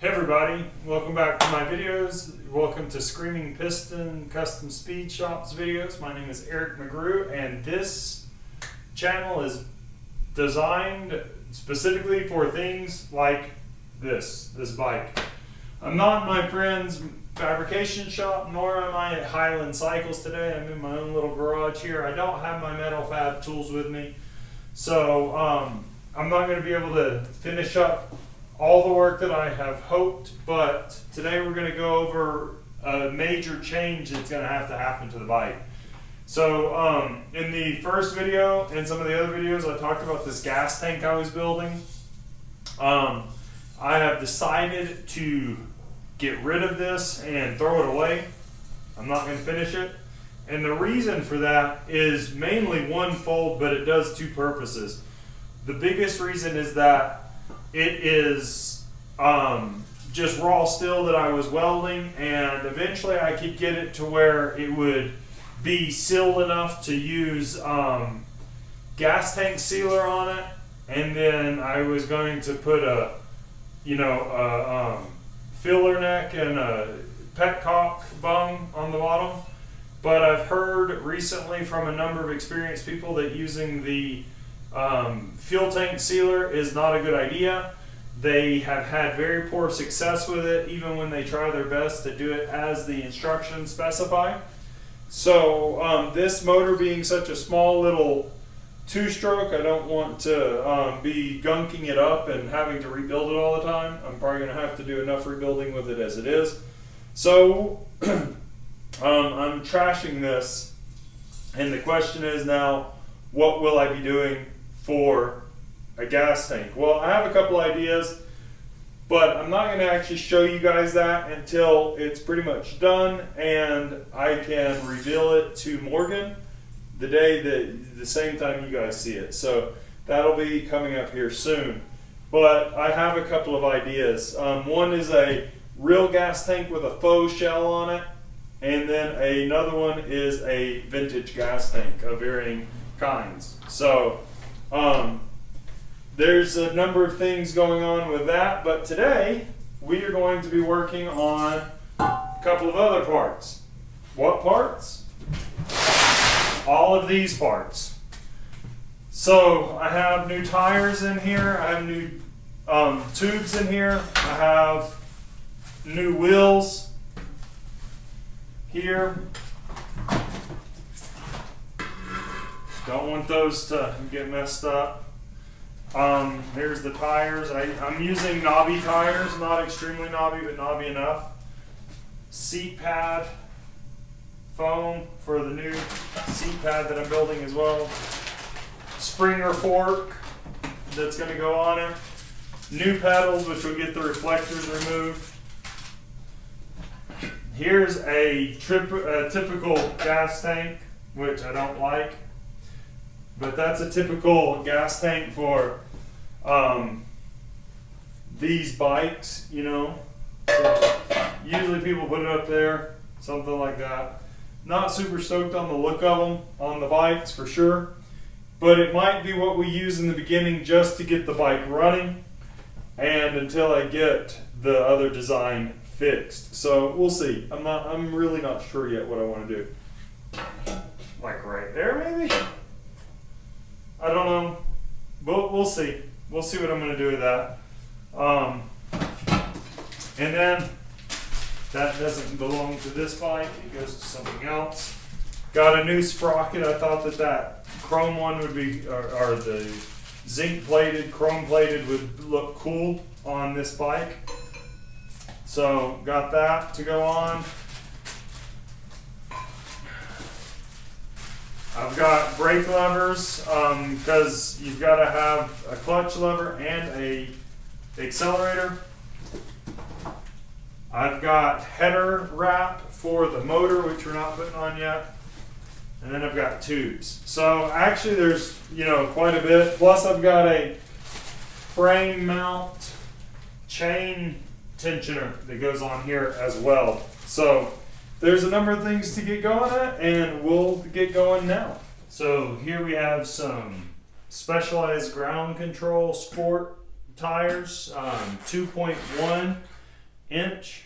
Hey everybody, welcome back to my videos. Welcome to Screaming Piston Custom Speed Shops videos. My name is Eric McGrew and this channel is designed specifically for things like this bike. I'm not in my friend's fabrication shop, nor am I at Highland Cycles today. I'm in my own little garage here. I don't have my metal fab tools with me, so I'm not going to be able to finish up all the work that I have hoped, but today we're going to go over a major change that's going to happen to the bike. So in the first video and some of the other videos I talked about this gas tank I was building. I have decided to get rid of this and throw it away. I'm not going to finish it, and the reason for that is mainly one-fold, but it does two purposes. The biggest reason is that it is just raw steel that I was welding, and eventually I could get it to where it would be sealed enough to use gas tank sealer on it, and then I was going to put a filler neck and a Petcock bung on the bottom. But I've heard recently from a number of experienced people that using the fuel tank sealer is not a good idea. They have had very poor success with it, even when they try their best to do it as the instructions specify. So this motor being such a small little two-stroke, I don't want to be gunking it up and having to rebuild it all the time. I'm probably going to have to do enough rebuilding with it as it is. So I'm trashing this, and the question is now, what will I be doing for a gas tank? Well, I have a couple ideas, but I'm not going to actually show you guys that until it's pretty much done and I can reveal it to Morgan the same time you guys see it. So that'll be coming up here soon. But I have a couple of ideas. One is a real gas tank with a faux shell on it, and then another one is a vintage gas tank of varying kinds. So there's a number of things going on with that, but today we are going to be working on a couple of other parts. What parts? All of these parts. So I have new tires in here, I have new tubes in here, I have new wheels here. Don't want those to get messed up. Here's the tires. I'm using knobby tires, not extremely knobby, but knobby enough. Seat pad foam for the new seat pad that I'm building as well. Springer fork that's going to go on it. New pedals, which will get the reflectors removed. Here's a typical gas tank, which I don't like. But that's a typical gas tank for these bikes, you know. So usually people put it up there, something like that. Not super stoked on the look of them on the bikes for sure, but it might be what we use in the beginning just to get the bike running and until I get the other design fixed. So we'll see. I'm really not sure yet what I want to do. Like right there maybe? I don't know, but we'll see. We'll see what I'm going to do with that. And then that doesn't belong to this bike. It goes to something else. Got a new sprocket. I thought that chrome one would be, or the zinc plated, chrome plated would look cool on this bike. So got that to go on. I've got brake levers because you've got to have a clutch lever and a accelerator. I've got header wrap for the motor, which we're not putting on yet, and then I've got tubes. So actually there's quite a bit. Plus I've got a frame mount chain tensioner that goes on here as well. So there's a number of things to get going at, and we'll get going now. So here we have some Specialized ground control sport tires, 2.1 inch,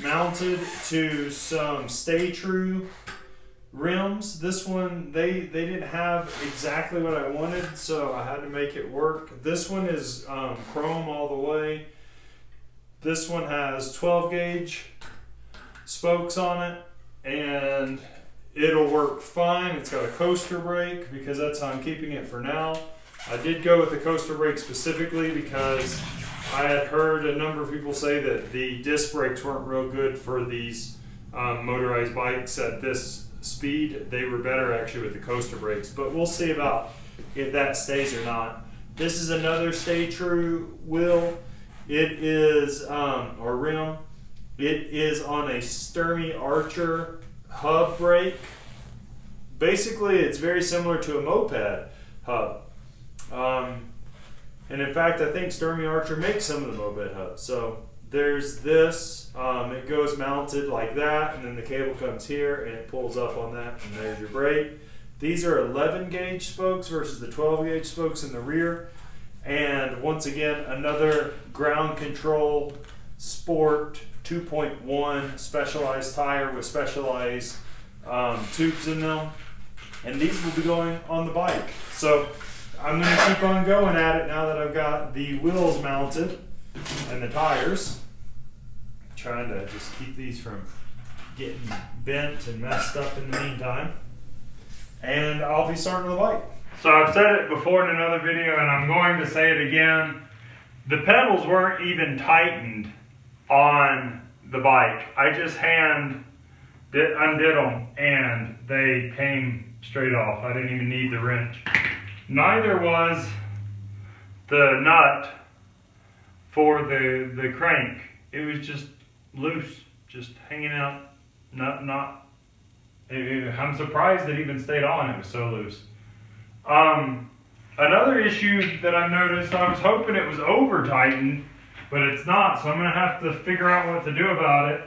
mounted to some Stay True rims. This one, they didn't have exactly what I wanted, so I had to make it work. This one is chrome all the way. This one has 12 gauge spokes on it, and it'll work fine. It's got a coaster brake because that's how I'm keeping it for now. I did go with the coaster brake specifically because I had heard a number of people say that the disc brakes weren't real good for these motorized bikes at this speed. They were better actually with the coaster brakes, but we'll see about if that stays or not. This is another Stay True wheel. It is, or rim. It is on a Sturmy Archer hub brake. Basically, it's very similar to a moped hub. And in fact, I think Sturmy Archer makes some of the moped hubs. So there's this, it goes mounted like that, and then the cable comes here and it pulls up on that, and there's your brake. These are 11 gauge spokes versus the 12 gauge spokes in the rear. And once again, another ground control sport 2.1 specialized tire with specialized tubes in them. And these will be going on the bike. So I'm going to keep on going at it now that I've got the wheels mounted and the tires. I'm trying to just keep these from getting bent and messed up in the meantime. And I'll be starting the bike. So I've said it before in another video, and I'm going to say it again. The pedals weren't even tightened on the bike. I just undid them and they came straight off. I didn't even need the wrench. Neither was the nut for the crank. It was just loose, just hanging out. I'm surprised it even stayed on. It was so loose. Another issue that I noticed, I was hoping it was over tightened, but it's not, so I'm going to have to figure out what to do about it.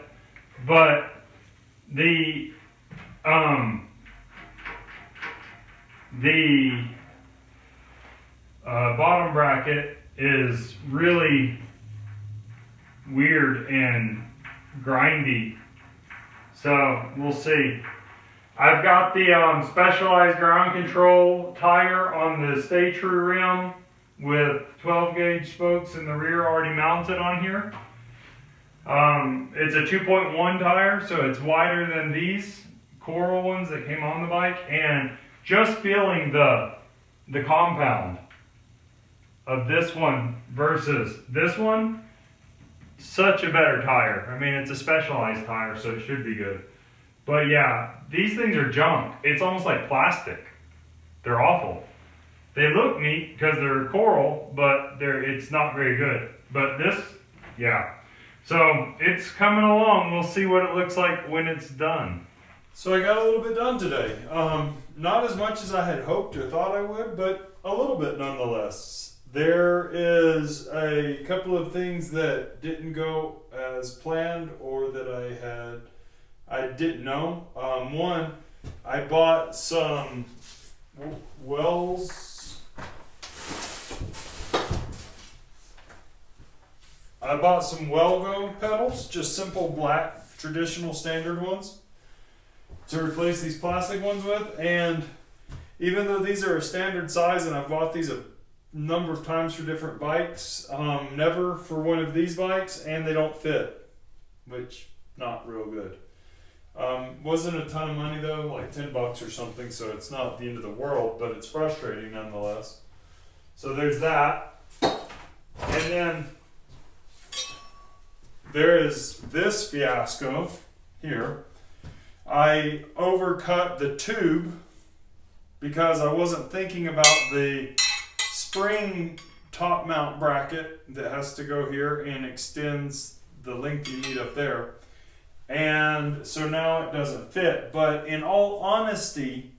But the bottom bracket is really weird and grindy, so we'll see. I've got the specialized ground control tire on the Stay True rim with 12 gauge spokes in the rear already mounted on here. It's a 2.1 tire, so it's wider than these coral ones that came on the bike, and just feeling the compound of this one versus this one, such a better tire. I mean, it's a specialized tire, so it should be good. But yeah, these things are junk. It's almost like plastic. They're awful. They look neat because they're coral, but it's not very good. But this, yeah. So it's coming along. We'll see what it looks like when it's done. So I got a little bit done today. Not as much as I had hoped or thought I would, but a little bit nonetheless. There is a couple of things that didn't go as planned or that I didn't know. One, I bought some wells. I bought some Wellgo pedals, just simple black, traditional standard ones, to replace these plastic ones with. And even though these are a standard size, and I've bought these a number of times for different bikes, never for one of these bikes, and they don't fit, which not real good. Wasn't a ton of money though, like $10 or something, so it's not the end of the world, but it's frustrating nonetheless. So there's that. And then there is this fiasco here. I overcut the tube because I wasn't thinking about the spring top mount bracket that has to go here and extends the length you need up there. And so now it doesn't fit. But in all honesty,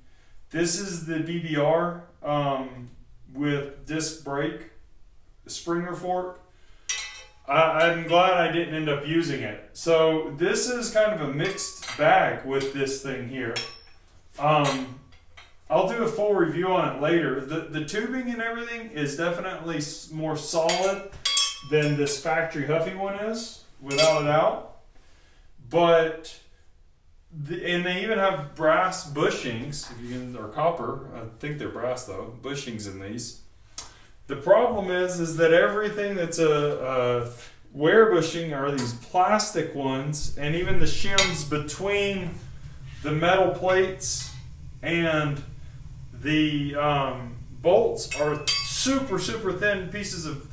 this is the BBR with disc brake Springer Fork. I'm glad I didn't end up using it. So this is kind of a mixed bag with this thing here. I'll do a full review on it later. The tubing and everything is definitely more solid than this factory Huffy one is, without a doubt. But and they even have brass bushings, if you can, or copper. I think they're brass though. Bushings in these. The problem is that everything that's a wear bushing are these plastic ones, and even the shims between the metal plates and the bolts are super thin pieces of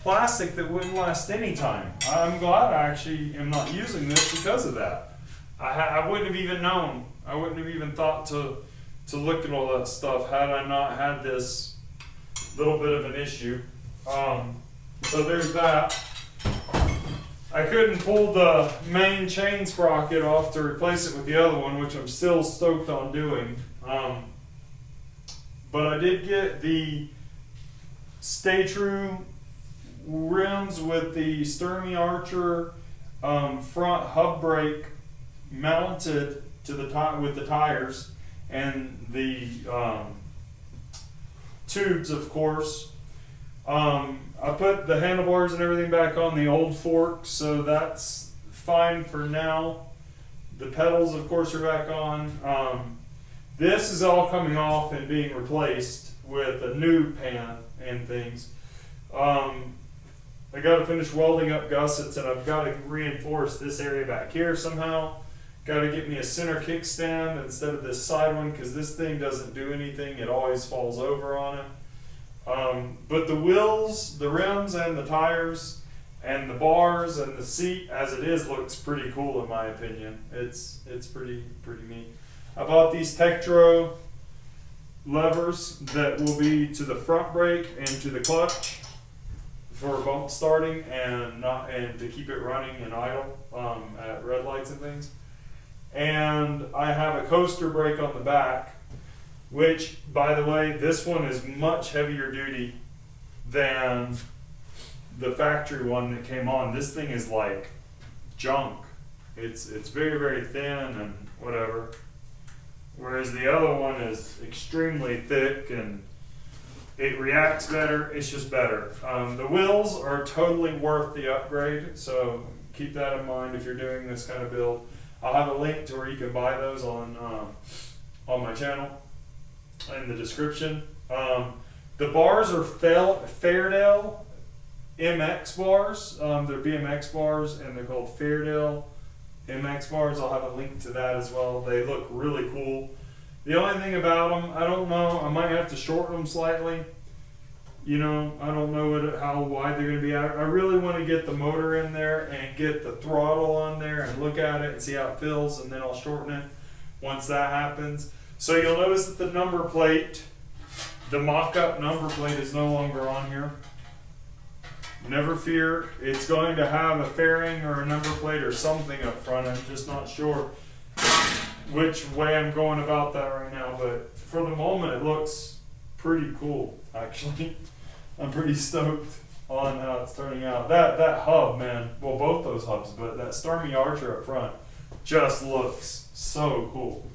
plastic that wouldn't last any time. I'm glad I actually am not using this because of that. I wouldn't have even known. I wouldn't have even thought to look at all that stuff had I not had this little bit of an issue. So there's that. I couldn't pull the main chain sprocket off to replace it with the other one, which I'm still stoked on doing. But I did get the Stay True rims with the Sturmy Archer front hub brake mounted to the with the tires, and the tubes, of course. I put the handlebars and everything back on the old fork, so that's fine for now. The pedals, of course, are back on. This is all coming off and being replaced with a new pan and things. I got to finish welding up gussets, and I've got to reinforce this area back here somehow. Got to get me a center kickstand instead of this side one, because this thing doesn't do anything. It always falls over on it. But the wheels, the rims, and the tires, and the bars, and the seat as it is looks pretty cool in my opinion. It's pretty neat. I bought these Tektro levers that will be to the front brake and to the clutch for bump starting and to keep it running and idle at red lights and things. And I have a coaster brake on the back, which, by the way, this one is much heavier duty than the factory one that came on. This thing is like junk. It's very thin and whatever. Whereas the other one is extremely thick and it reacts better. It's just better. The wheels are totally worth the upgrade, so keep that in mind if you're doing this kind of build. I'll have a link to where you can buy those on my channel in the description. The bars are Fairdale MX bars. They're BMX bars, and they're called Fairdale MX bars. I'll have a link to that as well. They look really cool. The only thing about them, I don't know, I might have to shorten them slightly. You know, I don't know how wide they're going to be. I really want to get the motor in there and get the throttle on there and look at it and see how it feels, and then I'll shorten it once that happens. So you'll notice that the number plate, the mock-up number plate, is no longer on here. Never fear, it's going to have a fairing or a number plate or something up front. I'm just not sure which way I'm going about that right now, but for the moment it looks pretty cool, actually. I'm pretty stoked on how it's turning out. That hub, man, well, both those hubs, but that Sturmy Archer up front just looks so cool.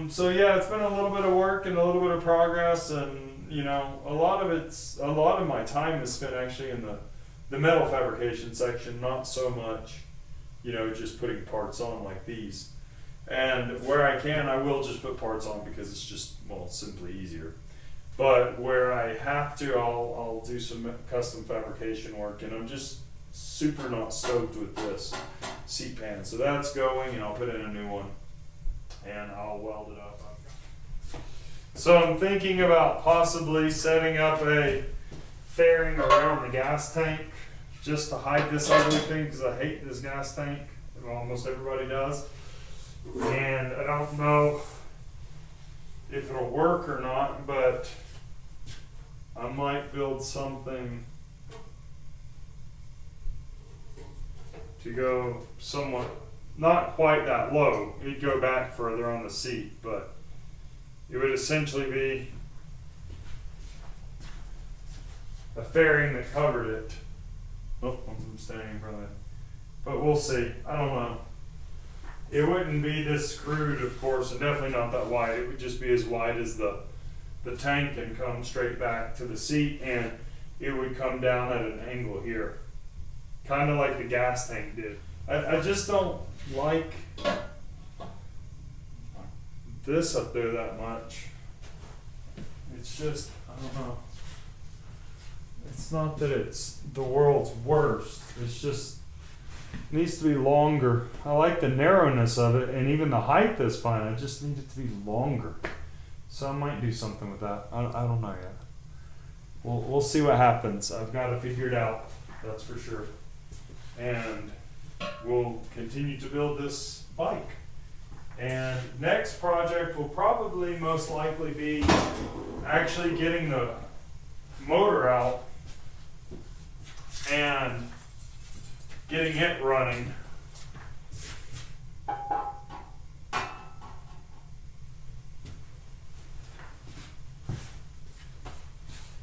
So yeah, it's been a little bit of work and a little bit of progress, and you know, a lot of my time is spent actually in the metal fabrication section, not so much, you know, just putting parts on like these. And where I can, I will just put parts on because it's just, well, simply easier. But where I have to, I'll do some custom fabrication work, and I'm just super not stoked with this seat pan. So that's going, and I'll put in a new one, and I'll weld it up. So I'm thinking about possibly setting up a fairing around the gas tank just to hide this ugly thing, because I hate this gas tank. Almost everybody does. And I don't know if it'll work or not, but I might build something to go somewhat, not quite that low. It'd go back further on the seat, but it would essentially be a fairing that covered it. Oh, I'm standing in front of it. But we'll see. I don't know. It wouldn't be this screwed, of course, and definitely not that wide. It would just be as wide as the tank and come straight back to the seat. And it would come down at an angle here, kind of like the gas tank did. I just don't like this up there that much. It's just, I don't know. It's not that it's the world's worst. It's just needs to be longer. I like the narrowness of it, and even the height is fine. I just need it to be longer. So I might do something with that. I don't know yet. We'll see what happens. I've got to figure it out. That's for sure. And we'll continue to build this bike. And next project will probably most likely be actually getting the motor out and getting it running.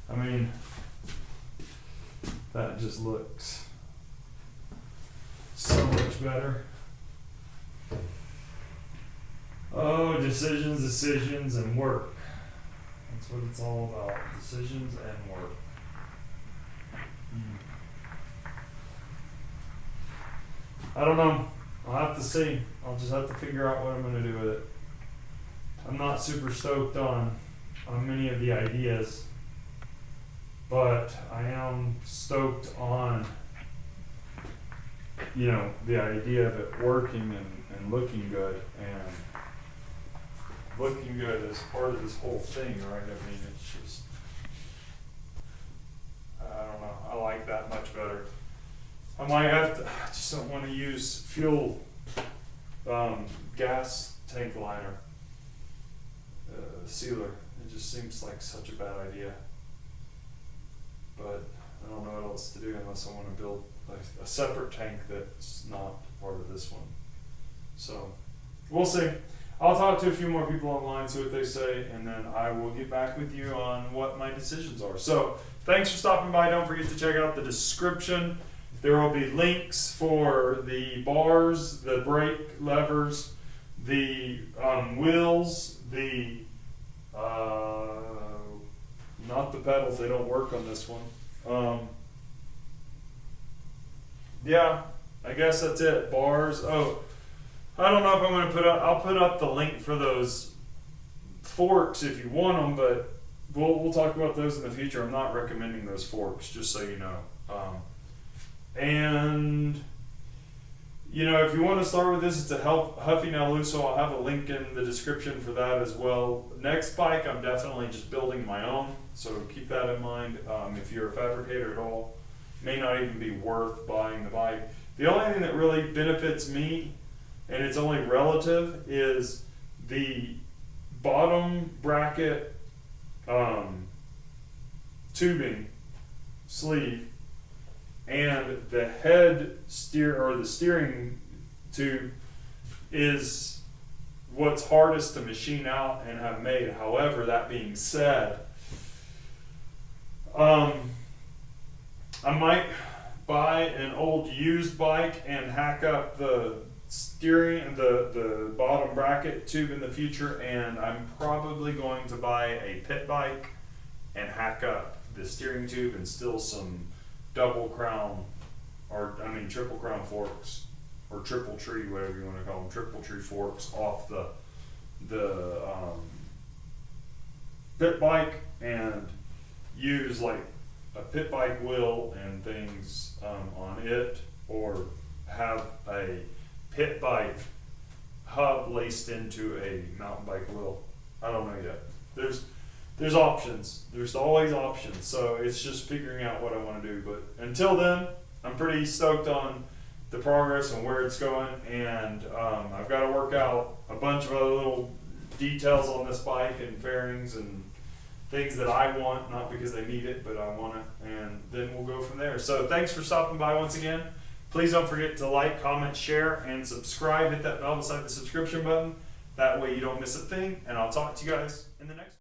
I mean, that just looks so much better. Oh, decisions, and work. That's what it's all about. Decisions and work. I don't know. I'll have to see. I'll just have to figure out what I'm going to do with it. I'm not super stoked on many of the ideas, but I am stoked on, you know, the idea of it working and looking good, and looking good is part of this whole thing, right? I mean, it's just, I don't know. I like that much better. I might have to, I just don't want to use fuel, gas tank liner, sealer. It just seems like such a bad idea. But I don't know what else to do unless I want to build a separate tank that's not part of this one. So we'll see. I'll talk to a few more people online, see what they say, and then I will get back with you on what my decisions are. So thanks for stopping by. Don't forget to check out the description. There will be links for the bars, the brake levers, the wheels, the not the pedals, they don't work on this one. Yeah, I guess that's it. Bars. Oh, I don't know if I'm going to put up, I'll put up the link for those forks if you want them, but we'll talk about those in the future. I'm not recommending those forks, just so you know. And you know, if you want to start with this, it's a Huffy now Lusso. I'll have a link in the description for that as well. Next bike, I'm definitely just building my own, so keep that in mind. If you're a fabricator at all, may not even be worth buying the bike. The only thing that really benefits me, and it's only relative, is the bottom bracket tubing sleeve and the head the steering tube is what's hardest to machine out and have made. However, that being said, I might buy an old used bike and hack up the steering and the bottom bracket tube in the future, and I'm probably going to buy a pit bike and hack up the steering tube and still some double crown, or I mean triple crown forks, or triple tree, whatever you want to call them, triple tree forks off the pit bike, and use like a pit bike wheel and things on it, or have a pit bike hub laced into a mountain bike wheel. I don't know yet. There's options. There's always options. So it's just figuring out what I want to do. But until then, I'm pretty stoked on the progress and where it's going. And I've got to work out a bunch of other little details on this bike and fairings and things that I want, not because they need it, but I want it. And then we'll go from there. So thanks for stopping by once again. Please don't forget to like, comment, share, and subscribe. Hit that bell beside the subscription button. That way you don't miss a thing. And I'll talk to you guys in the next